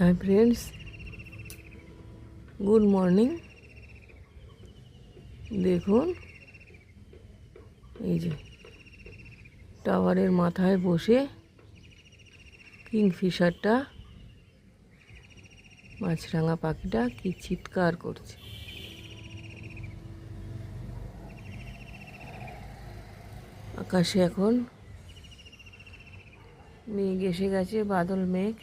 Hi friends, good morning. দেখুন, এই যে টাওয়ারের মাথায় বসে কিংফিশারটা, মাছরাঙা পাখিটা কি চিৎকার করছে। আকাশে এখন মেঘ এসে গেছে, বাদল মেঘ।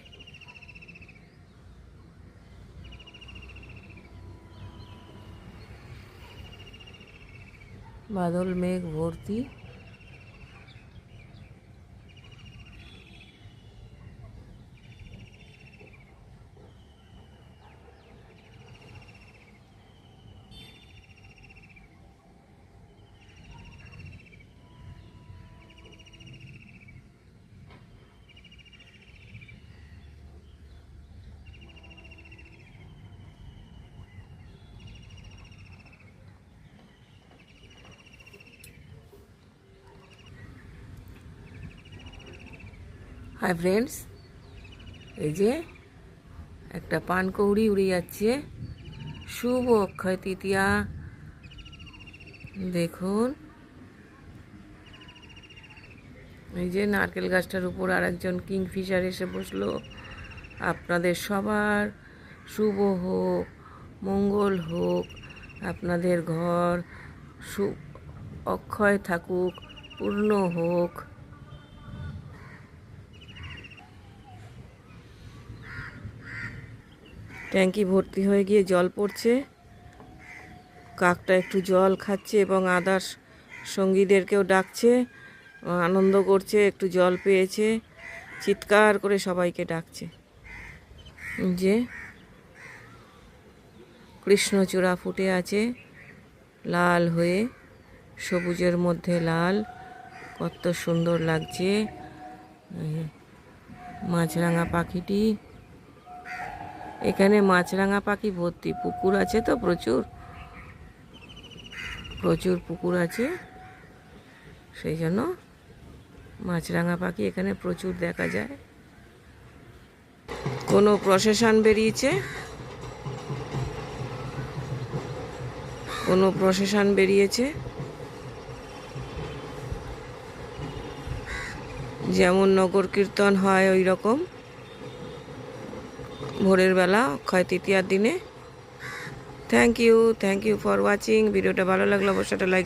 বাদল মেঘ ভর্তি। হাই ফ্রেন্ডস, এই যে একটা পানকৌড়ি উড়ে যাচ্ছে। শুভ অক্ষয় তৃতীয়া। দেখুন, এই যে নারকেল গাছটার উপর আর একজন কিংফিশার এসে বসলো। আপনাদের সবার শুভ হোক, মঙ্গল হোক, আপনাদের ঘর অক্ষয় থাকুক, পূর্ণ হোক। ট্যাঙ্কি ভর্তি হয়ে গিয়ে জল পড়ছে। কাকটা একটু জল খাচ্ছে এবং আদার্স সঙ্গীদেরকেও ডাকছে, আনন্দ করছে, একটু জল পেয়েছে, চিৎকার করে সবাইকে ডাকছে। যে কৃষ্ণচূড়া ফুটে আছে লাল হয়ে, সবুজের মধ্যে লাল, কত সুন্দর লাগছে। মাছরাঙা পাখিটি, এখানে মাছরাঙা পাখি ভর্তি। পুকুর আছে তো, প্রচুর প্রচুর পুকুর আছে, সেই জন্য মাছরাঙা পাখি এখানে প্রচুর দেখা যায়। কোনো প্রসেশন বেরিয়েছে, কোনো প্রসেশন বেরিয়েছে, যেমন নগর কীর্তন হয় ওই রকম ভোরের বেলা অক্ষয় তৃতীয়ার দিনে। Thank you for watching. ভিডিওটা ভালো লাগলে অবশ্যই একটা লাইক